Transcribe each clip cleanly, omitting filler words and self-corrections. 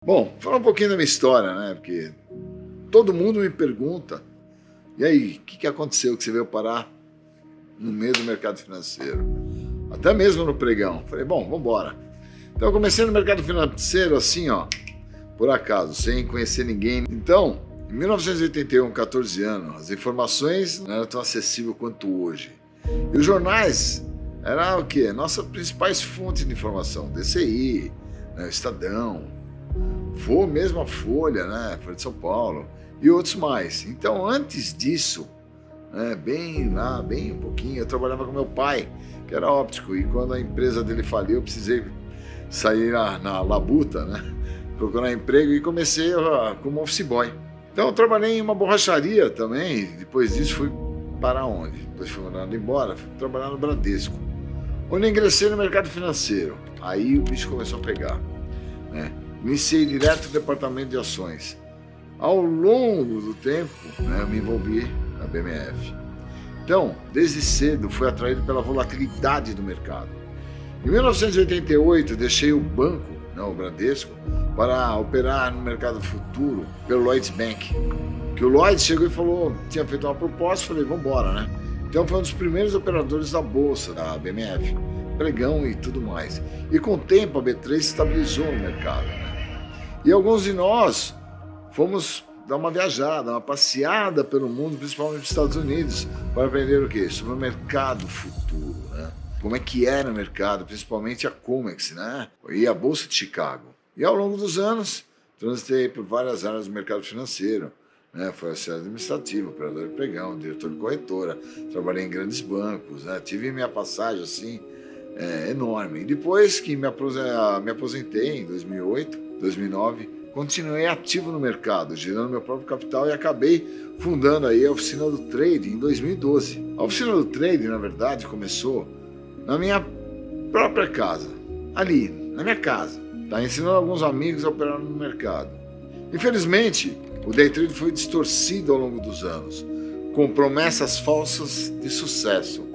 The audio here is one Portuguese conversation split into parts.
Bom, vou falar um pouquinho da minha história, né? Porque todo mundo me pergunta, e aí, o que aconteceu que você veio parar no meio do mercado financeiro? Até mesmo no pregão. Falei, bom, vamos embora. Então eu comecei no mercado financeiro assim, ó, por acaso, sem conhecer ninguém. Então, em 1981, 14 anos, as informações não eram tão acessíveis quanto hoje. E os jornais eram o quê? Nossas principais fontes de informação, DCI, né, Estadão, mesmo a Folha, né, Folha de São Paulo e outros mais. Então, antes disso, né, bem um pouquinho, eu trabalhava com meu pai, que era óptico, e quando a empresa dele faliu, eu precisei sair na labuta, né, procurar emprego e comecei como office boy. Então, eu trabalhei em uma borracharia também, depois disso fui para onde? Depois fui mandado embora, fui trabalhar no Bradesco, onde ingressei no mercado financeiro. Aí o bicho começou a pegar, né? Iniciei direto no departamento de ações. Ao longo do tempo, né, eu me envolvi na BMF. Então, desde cedo, fui atraído pela volatilidade do mercado. Em 1988, deixei o banco, né, o Bradesco, para operar no mercado futuro pelo Lloyds Bank. Que o Lloyds chegou e falou, tinha feito uma proposta, falei, vamos embora, né? Então foi um dos primeiros operadores da bolsa, da BMF, pregão e tudo mais. E com o tempo a B3 se estabilizou no mercado, né? E alguns de nós fomos dar uma viajada, uma passeada pelo mundo, principalmente nos Estados Unidos, para aprender o quê? Sobre o mercado futuro, né? Como é que era o mercado, principalmente a COMEX, né? E a Bolsa de Chicago. E ao longo dos anos, transitei por várias áreas do mercado financeiro, né? Fui auxiliar administrativo, operador de pregão, diretor de corretora, trabalhei em grandes bancos, né? Tive minha passagem assim, enorme. E depois que me aposentei em 2008, 2009, continuei ativo no mercado, gerando meu próprio capital e acabei fundando aí a Oficina do Trade em 2012. A Oficina do Trade, na verdade, começou na minha própria casa, ali, na minha casa, tá? Ensinando alguns amigos a operar no mercado. Infelizmente, o day trade foi distorcido ao longo dos anos, com promessas falsas de sucesso.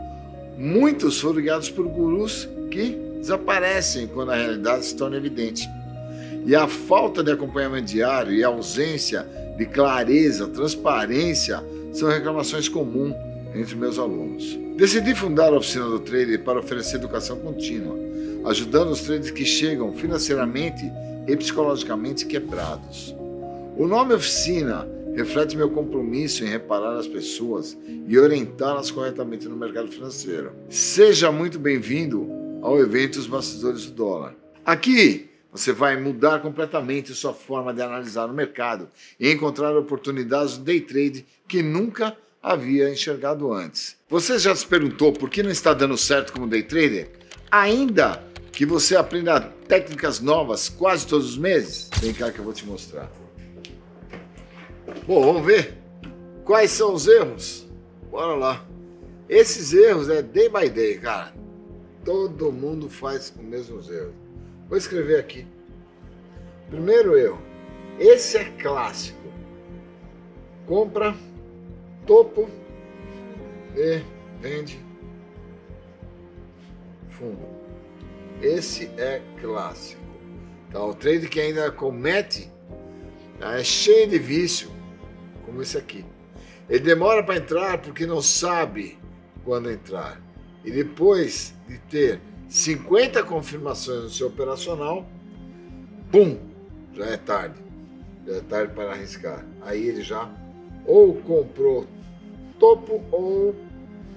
Muitos foram guiados por gurus que desaparecem quando a realidade se torna evidente. E a falta de acompanhamento diário e a ausência de clareza, transparência, são reclamações comuns entre meus alunos. Decidi fundar a Oficina do Trader para oferecer educação contínua, ajudando os traders que chegam financeiramente e psicologicamente quebrados. O nome Oficina reflete meu compromisso em reparar as pessoas e orientá-las corretamente no mercado financeiro. Seja muito bem-vindo ao evento Os Bastidores do Dólar. Aqui você vai mudar completamente sua forma de analisar o mercado e encontrar oportunidades do day trade que nunca havia enxergado antes. Você já se perguntou por que não está dando certo como day trader? Ainda que você aprenda técnicas novas quase todos os meses? Vem cá que eu vou te mostrar. Bom, vamos ver quais são os erros? Bora lá. Esses erros é day by day, cara. Todo mundo faz os mesmos erros. Vou escrever aqui. Primeiro erro. Esse é clássico. Compra, topo e vende fundo. Esse é clássico. Tá, o trade que ainda comete é cheio de vício, como esse aqui. Ele demora para entrar porque não sabe quando entrar. E depois de ter 50 confirmações no seu operacional, pum, já é tarde. Já é tarde para arriscar. Aí ele já ou comprou topo ou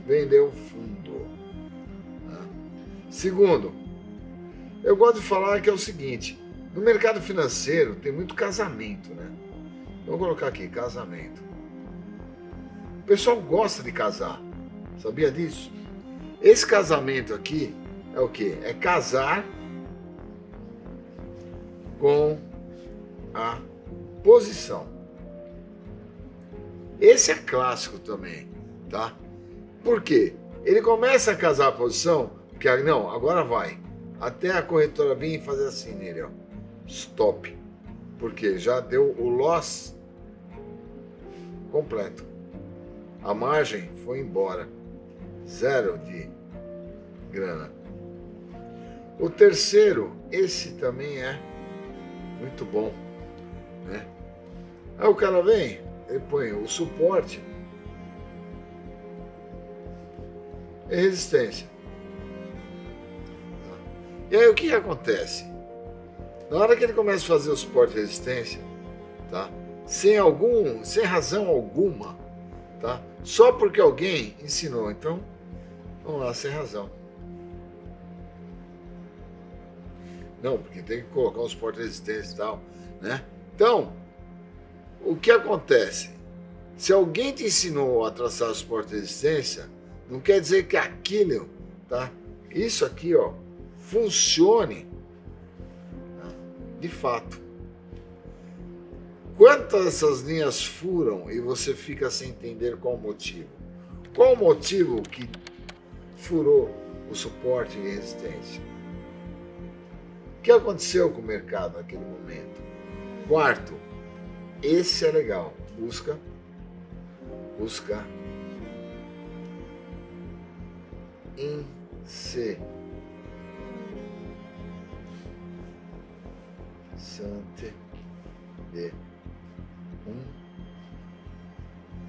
vendeu fundo. Segundo, eu gosto de falar que é o seguinte, no mercado financeiro tem muito casamento, né? Vou colocar aqui, casamento. O pessoal gosta de casar, sabia disso? Esse casamento aqui é o quê? É casar com a posição. Esse é clássico também, tá? Por quê? Ele começa a casar a posição, porque não, agora vai. Até a corretora vir e fazer assim nele, ó. Stop. Porque já deu o loss completo. A margem foi embora. Zero de grana. O terceiro, esse também é muito bom. né? Aí o cara vem, ele põe o suporte e resistência. E aí o que acontece? Na hora que ele começa a fazer o suporte e resistência, tá? Sem razão alguma, tá? Só porque alguém ensinou. Então, vamos lá, sem razão. Não, porque tem que colocar um suporte de resistência e tal, né? Então, o que acontece? Se alguém te ensinou a traçar o suporte de resistência, não quer dizer que aquilo, tá? Isso aqui, ó, funcione, tá? De fato. Quantas dessas linhas furam e você fica sem entender qual o motivo? Qual o motivo que furou o suporte e resistência? O que aconteceu com o mercado naquele momento? Quarto, esse é legal. Busca interessante de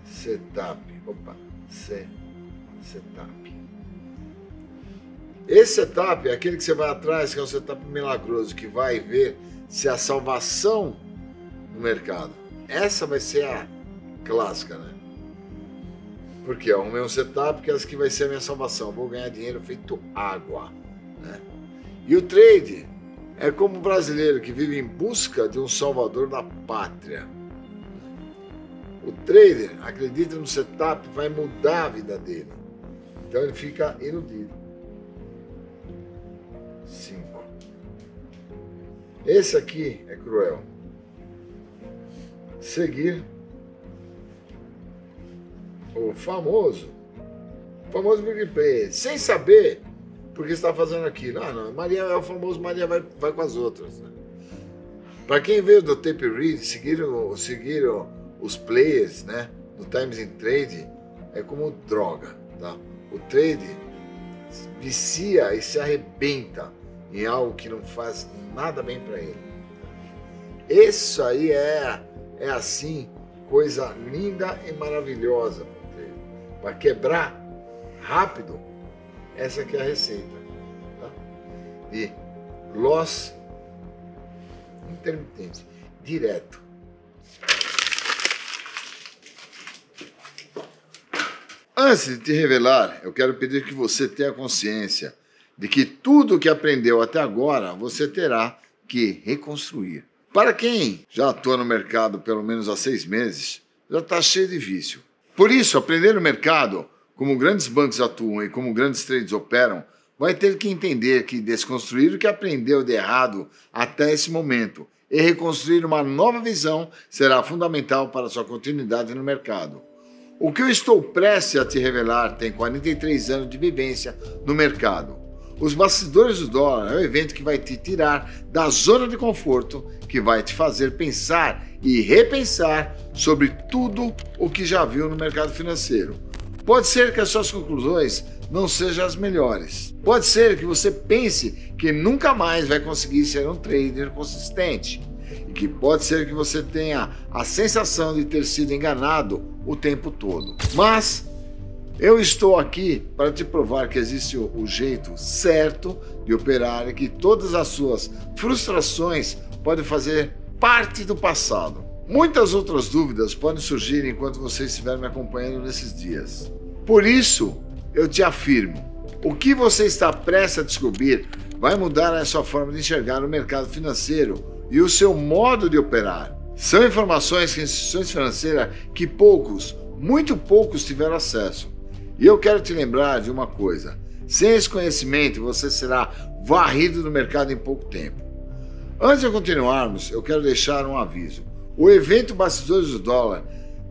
setup. Opa, setup. Esse setup é aquele que você vai atrás, que é um setup milagroso, que vai ver se a salvação no mercado. Essa vai ser a clássica, né? Porque o meu setup que é essa que vai ser a minha salvação. Vou ganhar dinheiro feito água, né? E o trade é como o brasileiro que vive em busca de um salvador da pátria. O trader acredita no setup, vai mudar a vida dele. Então ele fica iludido. 5. Esse aqui é cruel. Seguir o famoso big player, sem saber porque está fazendo aquilo. Ah, não, Maria é o famoso Maria vai com as outras, né? Para quem veio do tape read, seguir os players, né, no Times in Trade é como droga, tá? O trade vicia e se arrebenta em algo que não faz nada bem para ele. Isso aí é assim, coisa linda e maravilhosa para quebrar rápido. Essa aqui é a receita, tá? E loss intermitente, direto. Antes de te revelar, eu quero pedir que você tenha consciência de que tudo o que aprendeu até agora você terá que reconstruir. Para quem já atua no mercado pelo menos há 6 meses, já está cheio de vício. Por isso, aprender no mercado, como grandes bancos atuam e como grandes trades operam, vai ter que entender que desconstruir o que aprendeu de errado até esse momento e reconstruir uma nova visão será fundamental para sua continuidade no mercado. O que eu estou prestes a te revelar tem 43 anos de vivência no mercado. Os Bastidores do Dólar é um evento que vai te tirar da zona de conforto, que vai te fazer pensar e repensar sobre tudo o que já viu no mercado financeiro. Pode ser que as suas conclusões não sejam as melhores. Pode ser que você pense que nunca mais vai conseguir ser um trader consistente. E que pode ser que você tenha a sensação de ter sido enganado o tempo todo. Mas eu estou aqui para te provar que existe o jeito certo de operar e que todas as suas frustrações podem fazer parte do passado. Muitas outras dúvidas podem surgir enquanto você estiver me acompanhando nesses dias. Por isso, eu te afirmo, o que você está prestes a descobrir vai mudar a sua forma de enxergar o mercado financeiro e o seu modo de operar. São informações que instituições financeiras que poucos, muito poucos tiveram acesso. E eu quero te lembrar de uma coisa, sem esse conhecimento você será varrido no mercado em pouco tempo. Antes de continuarmos, eu quero deixar um aviso. O evento Bastidores do Dólar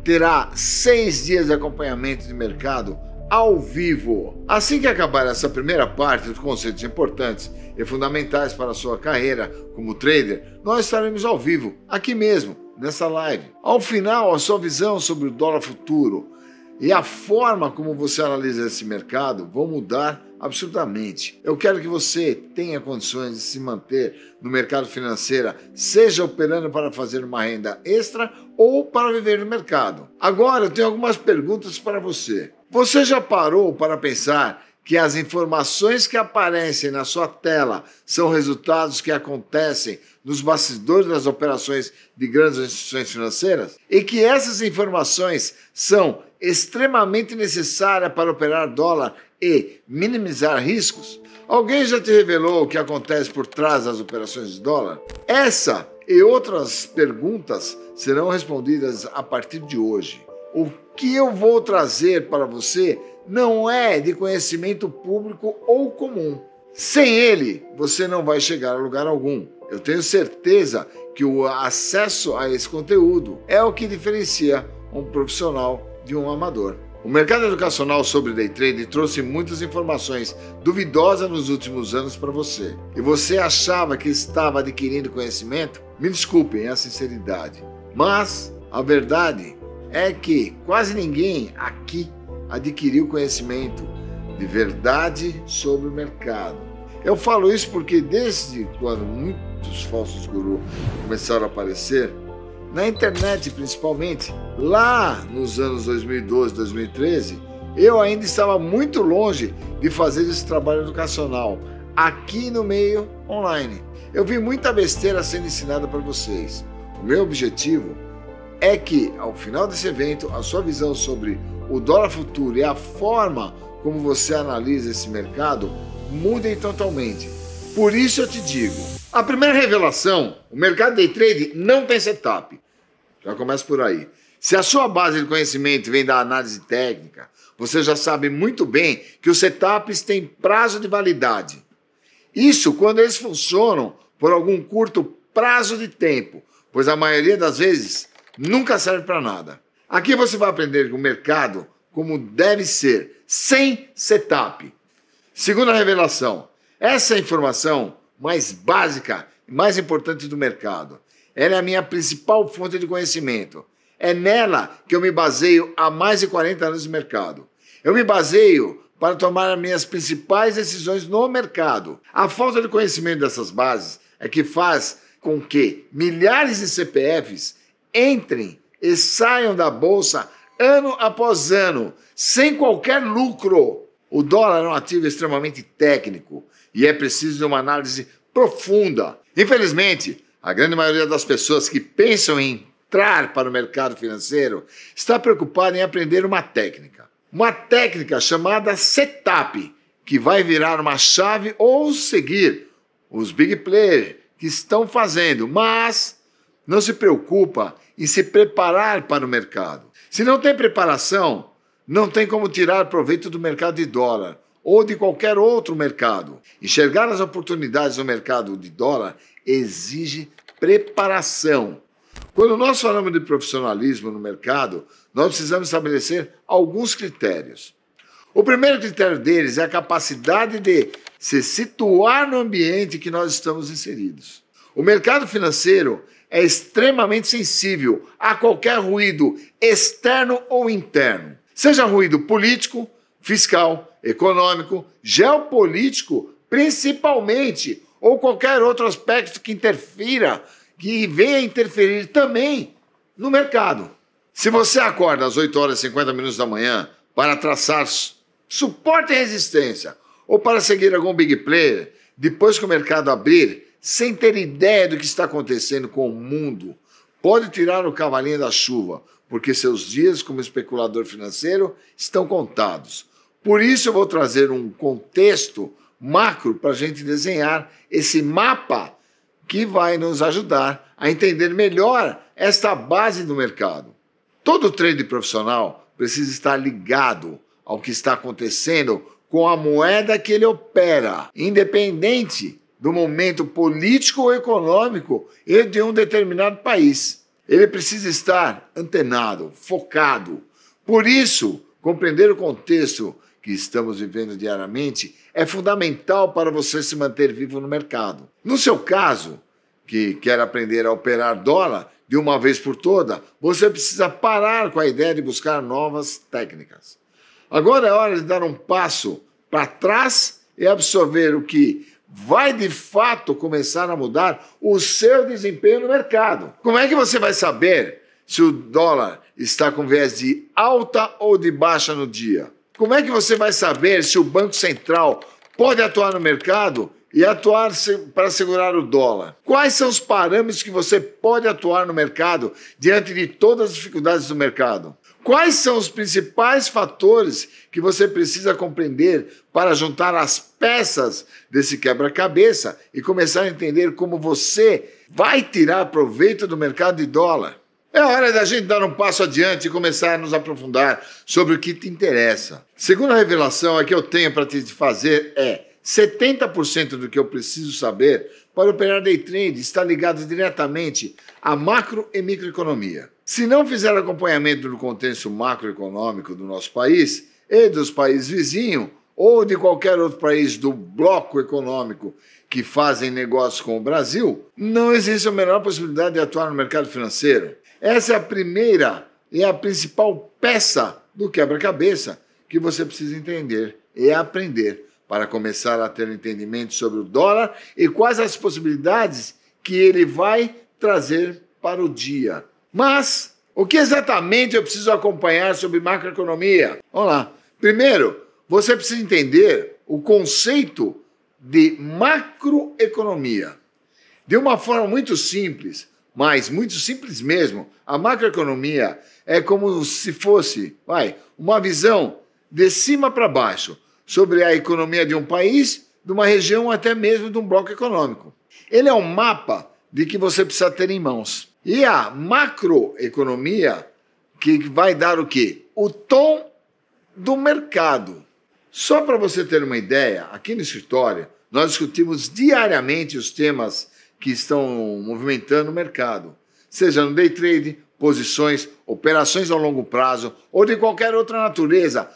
terá 6 dias de acompanhamento de mercado ao vivo. Assim que acabar essa primeira parte dos conceitos importantes e fundamentais para a sua carreira como trader, nós estaremos ao vivo, aqui mesmo, nessa live. Ao final, a sua visão sobre o dólar futuro e a forma como você analisa esse mercado vão mudar absolutamente. Eu quero que você tenha condições de se manter no mercado financeiro, seja operando para fazer uma renda extra ou para viver no mercado. Agora eu tenho algumas perguntas para você. Você já parou para pensar que as informações que aparecem na sua tela são resultados que acontecem nos bastidores das operações de grandes instituições financeiras? E que essas informações são extremamente necessárias para operar dólar e minimizar riscos? Alguém já te revelou o que acontece por trás das operações de dólar? Essa e outras perguntas serão respondidas a partir de hoje. O que eu vou trazer para você não é de conhecimento público ou comum. Sem ele, você não vai chegar a lugar algum. Eu tenho certeza que o acesso a esse conteúdo é o que diferencia um profissional de um amador. O mercado educacional sobre day trade trouxe muitas informações duvidosas nos últimos anos para você. E você achava que estava adquirindo conhecimento? Me desculpem a sinceridade, mas a verdade é que quase ninguém aqui adquiriu conhecimento de verdade sobre o mercado. Eu falo isso porque desde quando muitos falsos gurus começaram a aparecer, na internet principalmente, lá nos anos 2012, 2013, eu ainda estava muito longe de fazer esse trabalho educacional aqui no meio online. Eu vi muita besteira sendo ensinada para vocês. O meu objetivo é que, ao final desse evento, a sua visão sobre o dólar futuro e a forma como você analisa esse mercado mudem totalmente. Por isso eu te digo, a primeira revelação, o mercado day trade não tem setup. Já começa por aí. Se a sua base de conhecimento vem da análise técnica, você já sabe muito bem que os setups têm prazo de validade. Isso quando eles funcionam por algum curto prazo de tempo, pois a maioria das vezes nunca serve para nada. Aqui você vai aprender o mercado como deve ser, sem setup. Segunda revelação, essa é a informação mais básica e mais importante do mercado. Ela é a minha principal fonte de conhecimento. É nela que eu me baseio há mais de 40 anos de mercado. Eu me baseio para tomar as minhas principais decisões no mercado. A falta de conhecimento dessas bases é que faz com que milhares de CPFs entrem e saiam da bolsa ano após ano, sem qualquer lucro. O dólar é um ativo extremamente técnico e é preciso de uma análise profunda. Infelizmente, a grande maioria das pessoas que pensam em entrar para o mercado financeiro está preocupada em aprender uma técnica chamada setup, que vai virar uma chave ou seguir os big players que estão fazendo, mas não se preocupa em se preparar para o mercado. Se não tem preparação, não tem como tirar proveito do mercado de dólar ou de qualquer outro mercado. Enxergar as oportunidades no mercado de dólar exige preparação. Quando nós falamos de profissionalismo no mercado, nós precisamos estabelecer alguns critérios. O primeiro critério deles é a capacidade de se situar no ambiente que nós estamos inseridos. O mercado financeiro é extremamente sensível a qualquer ruído externo ou interno, seja ruído político, fiscal, econômico, geopolítico, principalmente, ou qualquer outro aspecto que interfira, que venha interferir também no mercado. Se você acorda às 8 horas e 50 minutos da manhã para traçar suporte e resistência, ou para seguir algum big player, depois que o mercado abrir, sem ter ideia do que está acontecendo com o mundo, pode tirar o cavalinho da chuva, porque seus dias como especulador financeiro estão contados. Por isso eu vou trazer um contexto macro para a gente desenhar esse mapa que vai nos ajudar a entender melhor esta base do mercado. Todo trade profissional precisa estar ligado ao que está acontecendo com a moeda que ele opera, independente do momento político ou econômico e de um determinado país. Ele precisa estar antenado, focado. Por isso, compreender o contexto que estamos vivendo diariamente é fundamental para você se manter vivo no mercado. No seu caso, que quer aprender a operar dólar de uma vez por toda, você precisa parar com a ideia de buscar novas técnicas. Agora é hora de dar um passo para trás e absorver o que vai de fato começar a mudar o seu desempenho no mercado. Como é que você vai saber se o dólar está com viés de alta ou de baixa no dia? Como é que você vai saber se o Banco Central pode atuar no mercado e atuar para segurar o dólar? Quais são os parâmetros que você pode atuar no mercado diante de todas as dificuldades do mercado? Quais são os principais fatores que você precisa compreender para juntar as peças desse quebra-cabeça e começar a entender como você vai tirar proveito do mercado de dólar? É hora da gente dar um passo adiante e começar a nos aprofundar sobre o que te interessa. Segundo a revelação que eu tenho para te fazer 70% do que eu preciso saber para operar day trade está ligado diretamente à macro e microeconomia. Se não fizer acompanhamento do contexto macroeconômico do nosso país e dos países vizinhos ou de qualquer outro país do bloco econômico que fazem negócios com o Brasil, não existe a menor possibilidade de atuar no mercado financeiro. Essa é a primeira e a principal peça do quebra-cabeça que você precisa entender e aprender para começar a ter entendimento sobre o dólar e quais as possibilidades que ele vai trazer para o dia. Mas o que exatamente eu preciso acompanhar sobre macroeconomia? Vamos lá. Primeiro, você precisa entender o conceito de macroeconomia. De uma forma muito simples, mas muito simples mesmo, a macroeconomia é como se fosse uma visão de cima para baixo sobre a economia de um país, de uma região, até mesmo de um bloco econômico. Ele é um mapa de que você precisa ter em mãos. E a macroeconomia que vai dar o quê? O tom do mercado. Só para você ter uma ideia, aqui no escritório, nós discutimos diariamente os temas que estão movimentando o mercado, seja no day trade, posições, operações a longo prazo ou de qualquer outra natureza.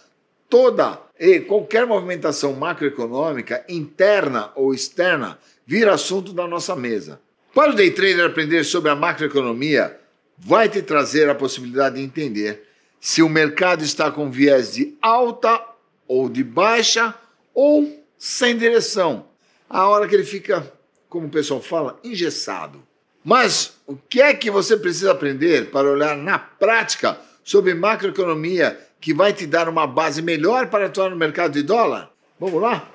Toda e qualquer movimentação macroeconômica, interna ou externa, vira assunto da nossa mesa. Para o day trader aprender sobre a macroeconomia, vai te trazer a possibilidade de entender se o mercado está com viés de alta ou de baixa ou sem direção. A hora que ele fica, como o pessoal fala, engessado. Mas o que é que você precisa aprender para olhar na prática sobre macroeconomia que vai te dar uma base melhor para atuar no mercado de dólar? Vamos lá?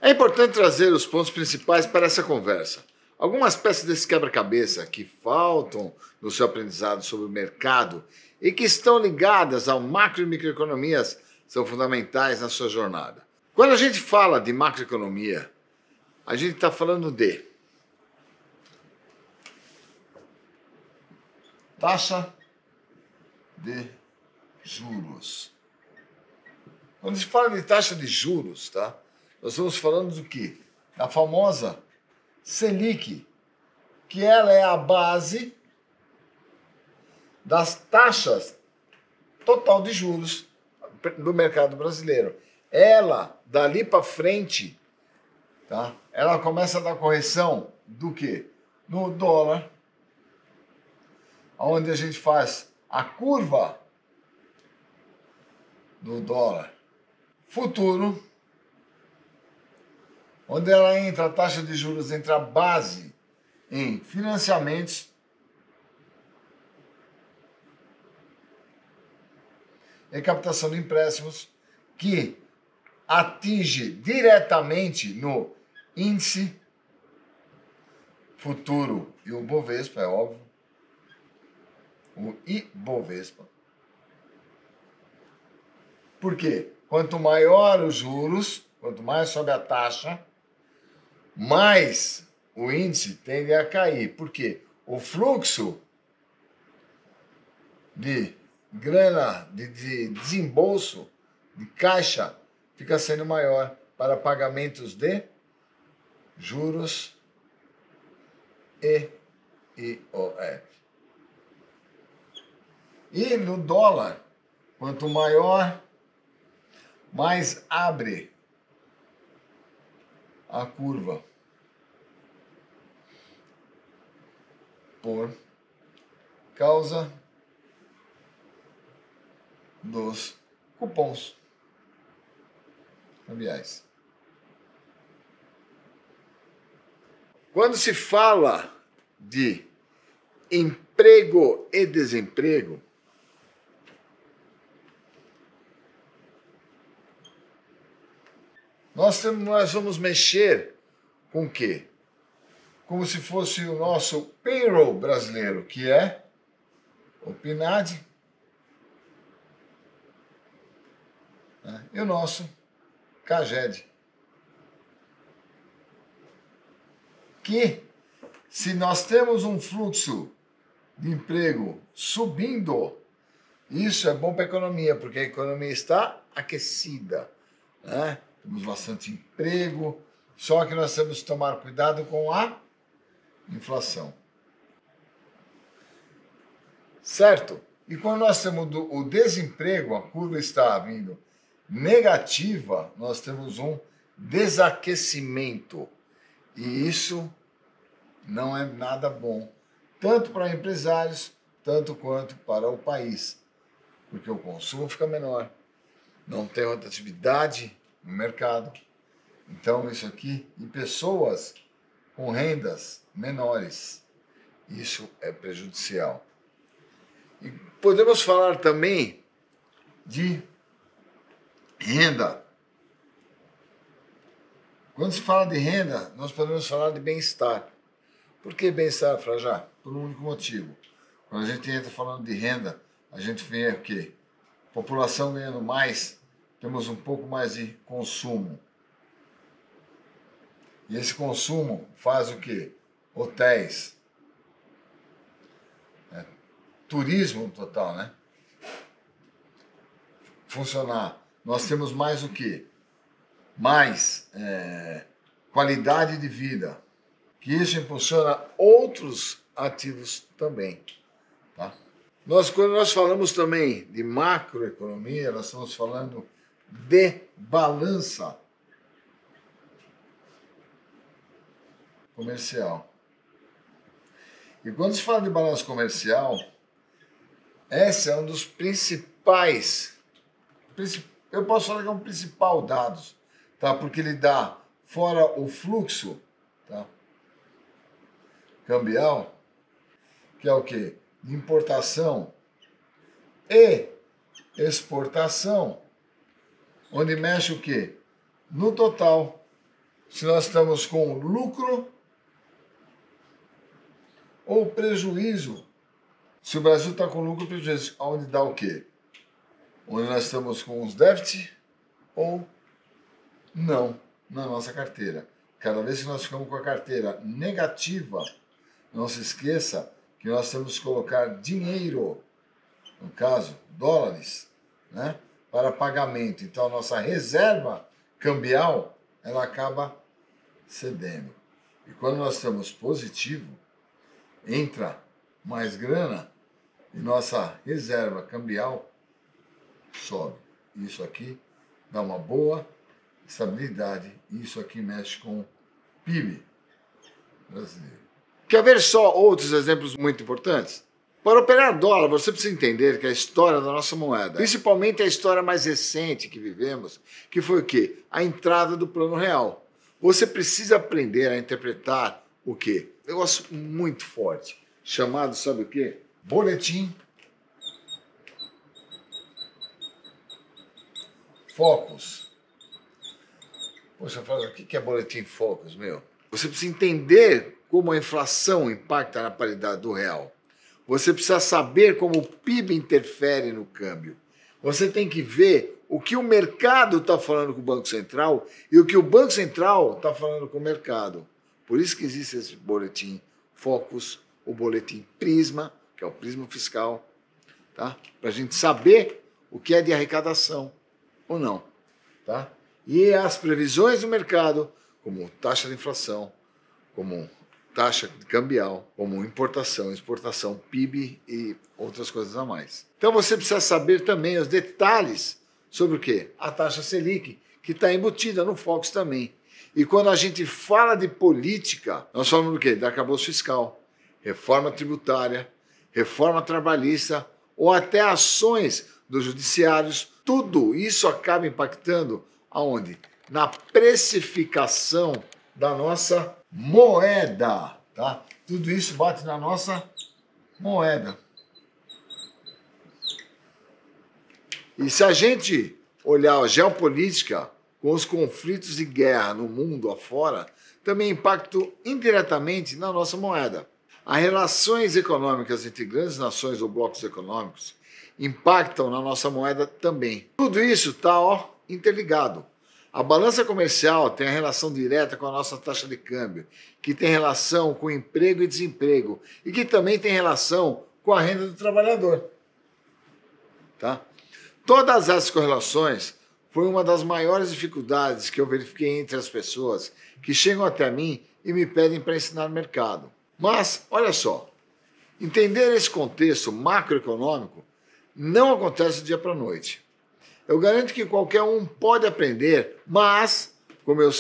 É importante trazer os pontos principais para essa conversa. Algumas peças desse quebra-cabeça que faltam no seu aprendizado sobre o mercado e que estão ligadas ao macro e microeconomias são fundamentais na sua jornada. Quando a gente fala de macroeconomia, a gente está falando de taxa de juros. Quando se fala de taxa de juros, tá? Nós estamos falando do quê? Da famosa Selic, que ela é a base das taxas total de juros do mercado brasileiro. Ela, dali para frente, tá? Ela começa a dar correção do quê? No dólar, onde a gente faz a curva do dólar futuro, onde ela entra a taxa de juros entre a base em financiamentos e captação de empréstimos, que atinge diretamente no índice futuro e o Bovespa, é óbvio, o Ibovespa. Por quê? Quanto maior os juros, quanto mais sobe a taxa, mais o índice tende a cair. Por quê? O fluxo de grana, de desembolso, de caixa, fica sendo maior para pagamentos de juros e IOF. E no dólar, quanto maior mais abre a curva por causa dos cupons cambiais. Quando se fala de emprego e desemprego, nós vamos mexer com o quê? Como se fosse o nosso payroll brasileiro, que é o PNAD, né? E o nosso CAGED. Que, se nós temos um fluxo de emprego subindo, isso é bom para a economia, porque a economia está aquecida, né? Temos bastante emprego, só que nós temos que tomar cuidado com a inflação. Certo? E quando nós temos o desemprego, a curva está vindo negativa, nós temos um desaquecimento. E isso não é nada bom, tanto para empresários, tanto quanto para o país. Porque o consumo fica menor, não tem outra atividade no mercado. Então, isso aqui, e pessoas com rendas menores, isso é prejudicial. E podemos falar também de renda. Quando se fala de renda, nós podemos falar de bem-estar. Por que bem-estar, Frajá? Por um único motivo. Quando a gente entra falando de renda, a gente vê o quê? População ganhando mais, temos um pouco mais de consumo. E esse consumo faz o quê? Hotéis. Turismo total, né? Funcionar. Nós temos mais o quê? Mais qualidade de vida. Que isso impulsiona outros ativos também. Tá? Quando nós falamos também de macroeconomia, nós estamos falando de balança comercial. E quando se fala de balança comercial, esse é um dos principais, eu posso falar que é um principal dados, tá? Porque ele dá, fora o fluxo, tá? Cambial, que é o quê? Importação e exportação, onde mexe o quê? No total, se nós estamos com lucro ou prejuízo. Se o Brasil está com lucro ou prejuízo, onde dá o quê? Onde nós estamos com os déficits ou não na nossa carteira. Cada vez que nós ficamos com a carteira negativa, não se esqueça que nós temos que colocar dinheiro, no caso, dólares, né, para pagamento. Então, a nossa reserva cambial, ela acaba cedendo. E quando nós estamos positivo, entra mais grana e nossa reserva cambial sobe. Isso aqui dá uma boa estabilidade e isso aqui mexe com o PIB brasileiro. Quer ver só outros exemplos muito importantes? Para operar dólar, você precisa entender que a história da nossa moeda, principalmente a história mais recente que vivemos, que foi o quê? A entrada do Plano Real. Você precisa aprender a interpretar o quê? Um negócio muito forte, chamado, sabe o quê? Boletim Focus. Poxa, fala, o que é Boletim Focus, meu? Você precisa entender como a inflação impacta na paridade do real. Você precisa saber como o PIB interfere no câmbio. Você tem que ver o que o mercado está falando com o Banco Central e o que o Banco Central está falando com o mercado. Por isso que existe esse boletim Focus, o boletim Prisma, que é o Prisma Fiscal, tá? Para a gente saber o que é de arrecadação ou não. Tá? E as previsões do mercado, como taxa de inflação, como taxa cambial, como importação, exportação, PIB e outras coisas a mais. Então você precisa saber também os detalhes sobre o quê? A taxa Selic, que está embutida no Focus também. E quando a gente fala de política, nós falamos do quê? De arcabouço fiscal, reforma tributária, reforma trabalhista ou até ações dos judiciários. Tudo isso acaba impactando aonde? Na precificação da nossa moeda, tá? Tudo isso bate na nossa moeda. E se a gente olhar a geopolítica com os conflitos de guerra no mundo afora, também impactam indiretamente na nossa moeda. As relações econômicas entre grandes nações ou blocos econômicos impactam na nossa moeda também. Tudo isso está interligado. A balança comercial tem a relação direta com a nossa taxa de câmbio, que tem relação com emprego e desemprego, e que também tem relação com a renda do trabalhador. Tá? Todas essas correlações foi uma das maiores dificuldades que eu verifiquei entre as pessoas que chegam até mim e me pedem para ensinar o mercado. Mas, olha só, entender esse contexto macroeconômico não acontece do dia para a noite. Eu garanto que qualquer um pode aprender, mas, como eu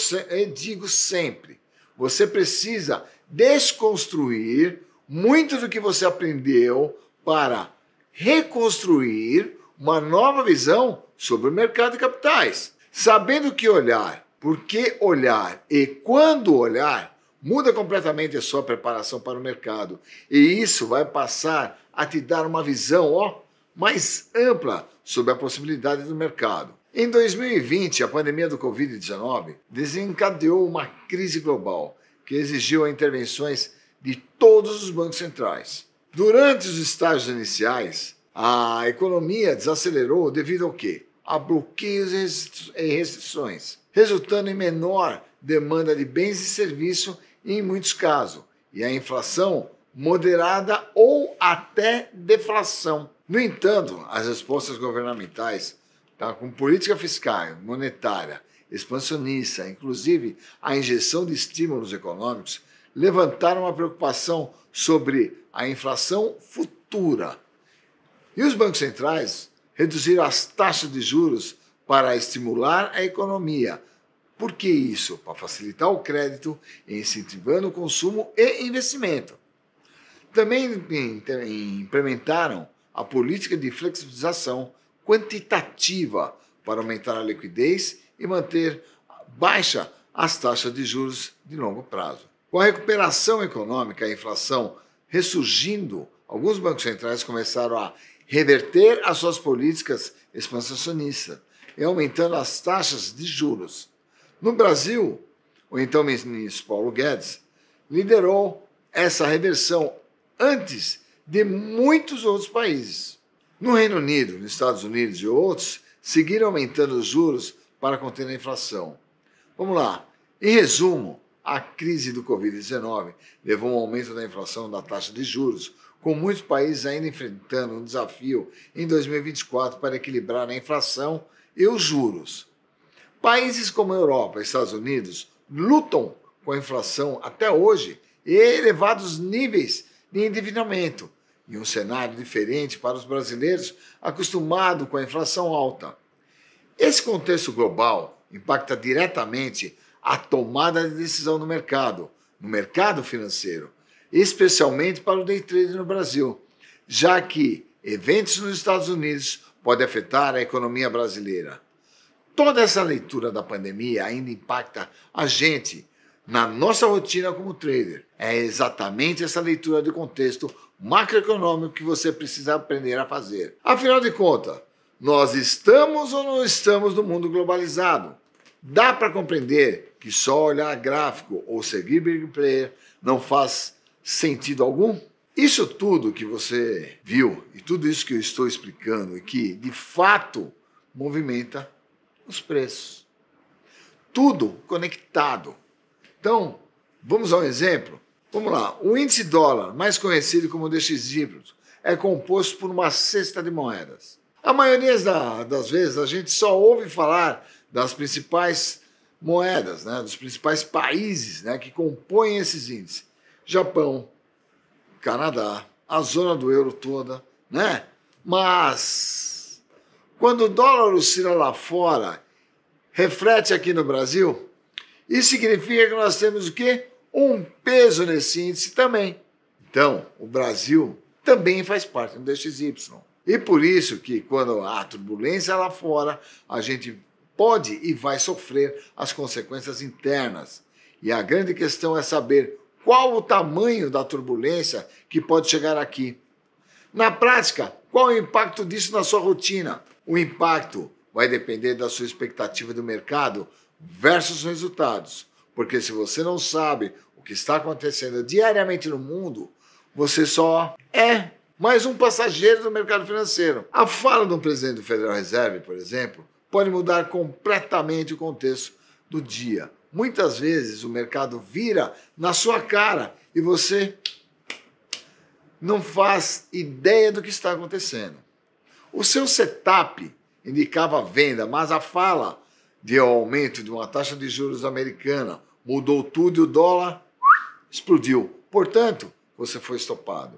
digo sempre, você precisa desconstruir muito do que você aprendeu para reconstruir uma nova visão sobre o mercado de capitais. Sabendo que olhar, por que olhar e quando olhar, muda completamente a sua preparação para o mercado. E isso vai passar a te dar uma visão mais ampla sobre a possibilidade do mercado. Em 2020, a pandemia do Covid-19 desencadeou uma crise global que exigiu intervenções de todos os bancos centrais. Durante os estágios iniciais, a economia desacelerou devido ao quê? A bloqueios e restrições, resultando em menor demanda de bens e serviços em muitos casos, e a inflação moderada ou até deflação. No entanto, as respostas governamentais, com política fiscal, monetária, expansionista, inclusive a injeção de estímulos econômicos, levantaram uma preocupação sobre a inflação futura. E os bancos centrais reduziram as taxas de juros para estimular a economia. Por que isso? Para facilitar o crédito, incentivando o consumo e investimento. Também implementaram a política de flexibilização quantitativa para aumentar a liquidez e manter baixa as taxas de juros de longo prazo. Com a recuperação econômica e a inflação ressurgindo, alguns bancos centrais começaram a reverter as suas políticas expansionistas e aumentando as taxas de juros. No Brasil, o então ministro Paulo Guedes liderou essa reversão antes de muitos outros países. No Reino Unido, nos Estados Unidos e outros, seguiram aumentando os juros para conter a inflação. Vamos lá. Em resumo, a crise do Covid-19 levou a um aumento da inflação da taxa de juros, com muitos países ainda enfrentando um desafio em 2024 para equilibrar a inflação e os juros. Países como a Europa e Estados Unidos lutam com a inflação até hoje e elevados níveis de endividamento, em um cenário diferente para os brasileiros acostumados com a inflação alta. Esse contexto global impacta diretamente a tomada de decisão no mercado financeiro, especialmente para o day trade no Brasil, já que eventos nos Estados Unidos podem afetar a economia brasileira. Toda essa leitura da pandemia ainda impacta a gente na nossa rotina como trader. É exatamente essa leitura de contexto macroeconômico que você precisa aprender a fazer. Afinal de contas, nós estamos ou não estamos no mundo globalizado? Dá para compreender que só olhar gráfico ou seguir big player não faz sentido algum? Isso tudo que você viu e tudo isso que eu estou explicando e que de fato movimenta os preços. Tudo conectado. Então, vamos a um exemplo? Vamos lá. O índice dólar, mais conhecido como DXY, é composto por uma cesta de moedas. A maioria das vezes a gente só ouve falar das principais moedas, dos principais países que compõem esses índices. Japão, Canadá, a zona do euro toda, Mas Quando o dólar oscila lá fora, reflete aqui no Brasil, isso significa que nós temos o quê? Um peso nesse índice também. Então, o Brasil também faz parte do DXY. E por isso que quando há turbulência lá fora, a gente pode e vai sofrer as consequências internas. E a grande questão é saber qual o tamanho da turbulência que pode chegar aqui. Na prática, qual o impacto disso na sua rotina? O impacto vai depender da sua expectativa do mercado versus os resultados. Porque se você não sabe o que está acontecendo diariamente no mundo, você só é mais um passageiro do mercado financeiro. A fala do presidente do Federal Reserve, por exemplo, pode mudar completamente o contexto do dia. Muitas vezes o mercado vira na sua cara e você não faz ideia do que está acontecendo. O seu setup indicava venda, mas a fala de aumento de uma taxa de juros americana mudou tudo e o dólar explodiu. Portanto, você foi estopado.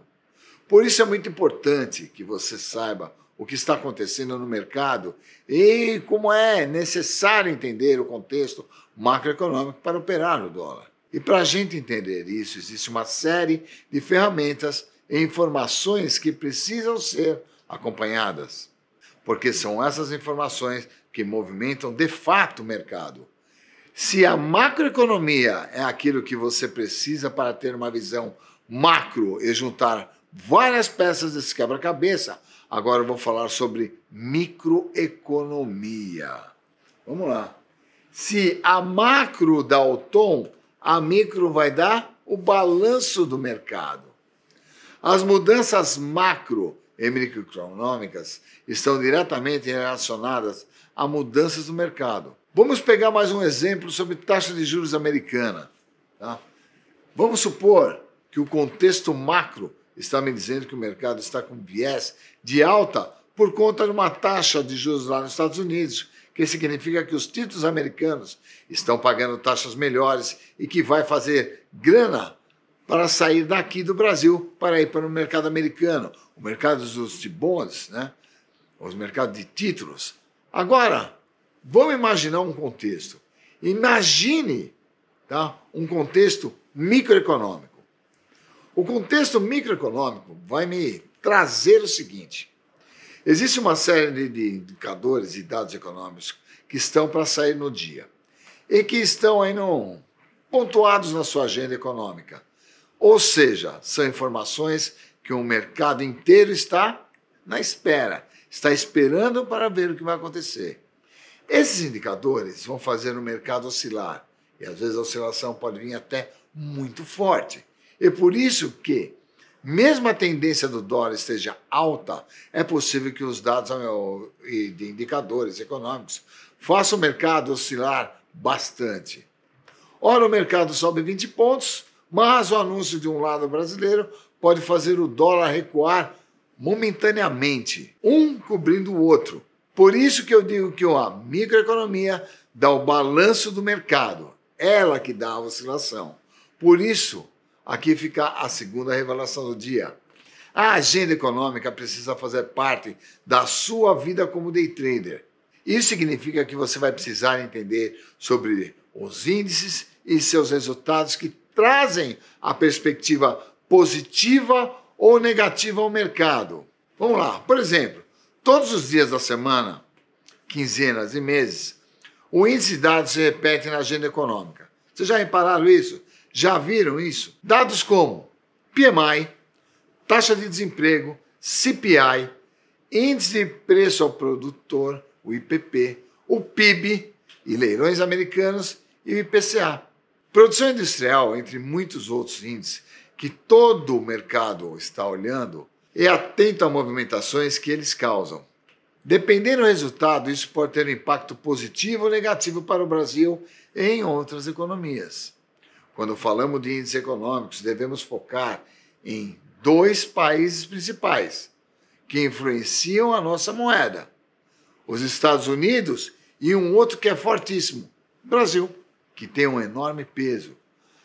Por isso é muito importante que você saiba o que está acontecendo no mercado e como é necessário entender o contexto macroeconômico para operar no dólar. E para a gente entender isso, existe uma série de ferramentas e informações que precisam ser acompanhadas, porque são essas informações que movimentam de fato o mercado. Se a macroeconomia é aquilo que você precisa para ter uma visão macro e juntar várias peças desse quebra-cabeça, agora eu vou falar sobre microeconomia. Vamos lá. Se a macro dá o tom, a micro vai dar o balanço do mercado. As mudanças macro e microeconômicas estão diretamente relacionadas a mudanças do mercado. Vamos pegar mais um exemplo sobre taxa de juros americana. Tá? Vamos supor que o contexto macro está me dizendo que o mercado está com viés de alta por conta de uma taxa de juros lá nos Estados Unidos, que significa que os títulos americanos estão pagando taxas melhores e que vai fazer grana para sair daqui do Brasil para ir para o mercado americano, o mercado dos T-bonds, né? Os mercados de títulos. Agora, vamos imaginar um contexto. Imagine, tá, um contexto microeconômico. O contexto microeconômico vai me trazer o seguinte. Existe uma série de indicadores e dados econômicos que estão para sair no dia e que estão aí pontuados na sua agenda econômica. Ou seja, são informações que o mercado inteiro está na espera, está esperando para ver o que vai acontecer. Esses indicadores vão fazer o mercado oscilar e às vezes a oscilação pode vir até muito forte. É por isso que, mesmo a tendência do dólar esteja alta, é possível que os dados de indicadores econômicos façam o mercado oscilar bastante. Ora, o mercado sobe 20 pontos, mas o anúncio de um lado brasileiro pode fazer o dólar recuar momentaneamente, um cobrindo o outro. Por isso que eu digo que a microeconomia dá o balanço do mercado, ela que dá a oscilação. Por isso, aqui fica a segunda revelação do dia. A agenda econômica precisa fazer parte da sua vida como day trader. Isso significa que você vai precisar entender sobre os índices e seus resultados que trazem a perspectiva positiva ou negativa ao mercado. Vamos lá. Por exemplo, todos os dias da semana, quinzenas e meses, o índice de dados se repete na agenda econômica. Vocês já repararam isso? Já viram isso? Dados como PMI, taxa de desemprego, CPI, índice de preço ao produtor, o IPP, o PIB e leilões americanos e o IPCA. Produção industrial, entre muitos outros índices que todo o mercado está olhando, é atento a movimentações que eles causam. Dependendo do resultado, isso pode ter um impacto positivo ou negativo para o Brasil e em outras economias. Quando falamos de índices econômicos, devemos focar em dois países principais que influenciam a nossa moeda: os Estados Unidos e um outro que é fortíssimo, o Brasil, que tem um enorme peso.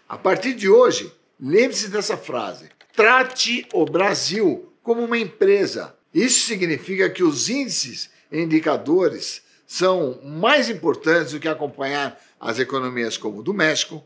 A partir de hoje, lembre-se dessa frase: trate o Brasil como uma empresa. Isso significa que os índices indicadores são mais importantes do que acompanhar as economias como do México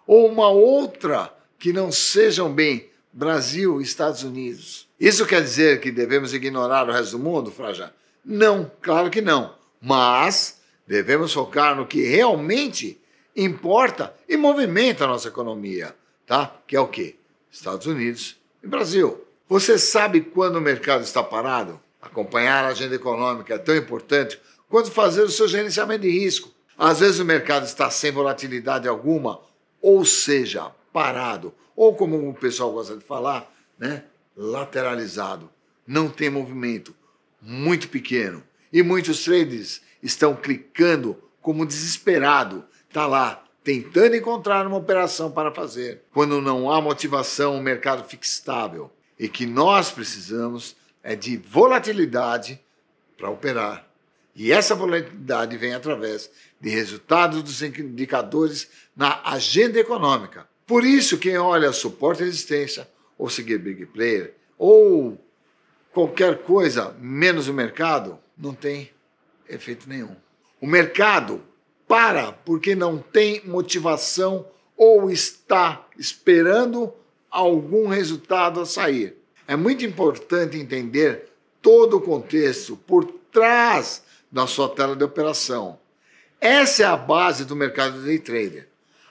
ou uma outra que não sejam bem Brasil e Estados Unidos. Isso quer dizer que devemos ignorar o resto do mundo, Fraja? Não, claro que não. Mas devemos focar no que realmente importa e movimenta a nossa economia, tá? Que é o quê? Estados Unidos e Brasil. Você sabe quando o mercado está parado? Acompanhar a agenda econômica é tão importante quanto fazer o seu gerenciamento de risco. Às vezes o mercado está sem volatilidade alguma, ou seja, parado, ou como o pessoal gosta de falar, né, lateralizado. Não tem movimento, muito pequeno. E muitos traders estão clicando como desesperado. Está lá, tentando encontrar uma operação para fazer. Quando não há motivação, o mercado fica estável. E que nós precisamos é de volatilidade para operar. E essa volatilidade vem através de resultados dos indicadores na agenda econômica. Por isso, quem olha suporte e resistência, ou seguir big player, ou qualquer coisa menos o mercado, não tem efeito nenhum. O mercado para porque não tem motivação ou está esperando algum resultado a sair. É muito importante entender todo o contexto por trás da sua tela de operação. Essa é a base do mercado de day trader.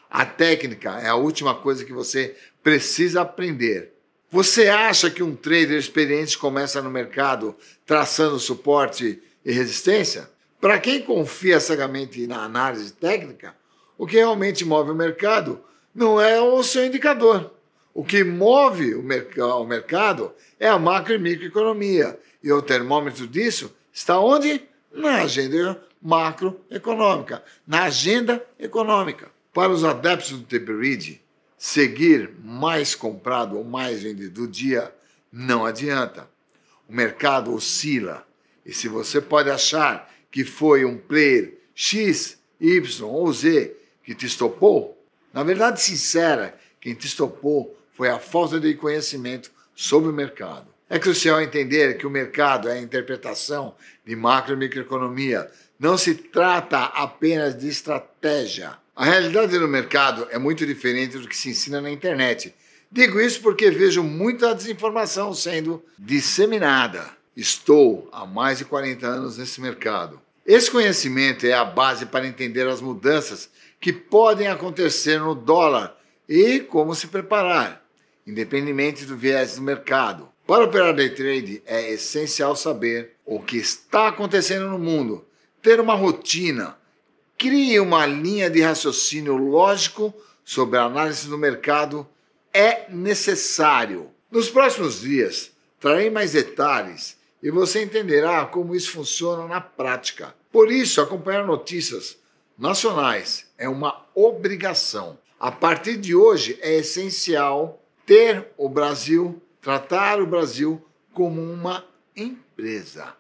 A técnica é a última coisa que você precisa aprender. Você acha que um trader experiente começa no mercado traçando suporte e resistência? Para quem confia cegamente na análise técnica, o que realmente move o mercado não é o seu indicador. O que move o mercado é a macro e microeconomia. E o termômetro disso está onde? Na agenda macroeconômica, na agenda econômica. Para os adeptos do tape read, seguir mais comprado ou mais vendido do dia não adianta. O mercado oscila. E se você pode achar que foi um player X, Y ou Z que te estopou, na verdade sincera, quem te estopou foi a falta de conhecimento sobre o mercado. É crucial entender que o mercado é a interpretação de macro e microeconomia. Não se trata apenas de estratégia. A realidade do mercado é muito diferente do que se ensina na internet. Digo isso porque vejo muita desinformação sendo disseminada. Estou há mais de 40 anos nesse mercado. Esse conhecimento é a base para entender as mudanças que podem acontecer no dólar e como se preparar, independente do viés do mercado. Para operar day trade é essencial saber o que está acontecendo no mundo, ter uma rotina, crie uma linha de raciocínio lógico sobre a análise do mercado é necessário. Nos próximos dias, trarei mais detalhes e você entenderá como isso funciona na prática. Por isso, acompanhar notícias nacionais é uma obrigação. A partir de hoje, é essencial tratar o Brasil como uma empresa.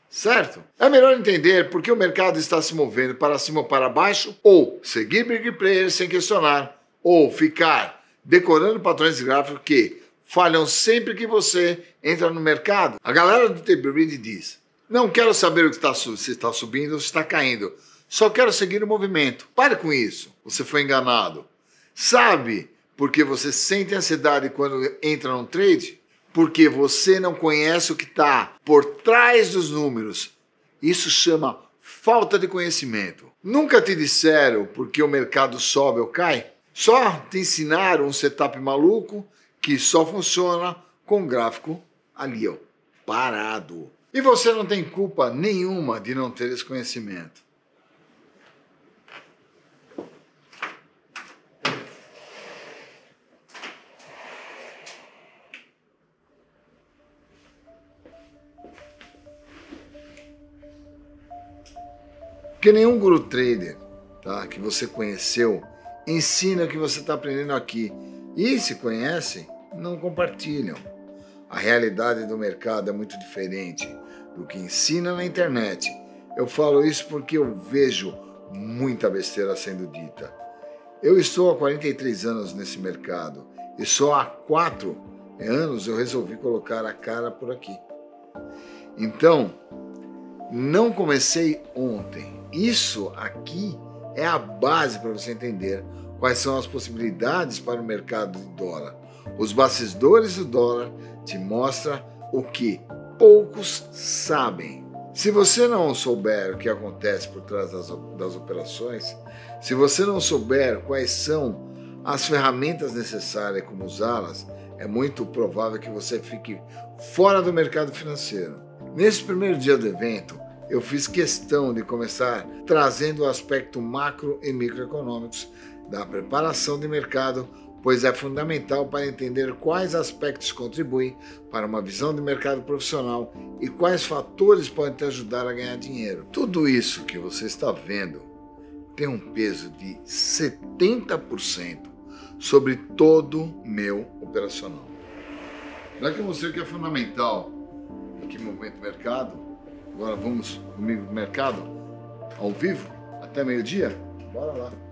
Certo? É melhor entender por que o mercado está se movendo para cima ou para baixo, ou seguir big players sem questionar, ou ficar decorando padrões gráficos que falham sempre que você entra no mercado. A galera do tape read diz: não quero saber o que se está subindo ou se está caindo, só quero seguir o movimento. Pare com isso, você foi enganado. Sabe por que você sente ansiedade quando entra num trade? Porque você não conhece o que está por trás dos números. Isso chama falta de conhecimento. Nunca te disseram porque o mercado sobe ou cai? Só te ensinaram um setup maluco que só funciona com o gráfico ali, ó, parado. E você não tem culpa nenhuma de não ter esse conhecimento. Porque nenhum guru trader, tá, que você conheceu ensina o que você está aprendendo aqui. E se conhecem, não compartilham. A realidade do mercado é muito diferente do que ensina na internet. Eu falo isso porque eu vejo muita besteira sendo dita. Eu estou há 43 anos nesse mercado e só há 4 anos eu resolvi colocar a cara por aqui. Então, Não comecei ontem. Isso aqui é a base para você entender quais são as possibilidades para o mercado de dólar. Os bastidores do dólar te mostram o que poucos sabem. Se você não souber o que acontece por trás das operações, se você não souber quais são as ferramentas necessárias e como usá-las, é muito provável que você fique fora do mercado financeiro. Nesse primeiro dia do evento, eu fiz questão de começar trazendo o aspecto macro e microeconômicos da preparação de mercado, pois é fundamental para entender quais aspectos contribuem para uma visão de mercado profissional e quais fatores podem te ajudar a ganhar dinheiro. Tudo isso que você está vendo tem um peso de 70% sobre todo o meu operacional. Já que eu mostrei que é fundamental em que movimento o mercado, agora vamos comigo no mercado ao vivo até meio-dia? Bora lá!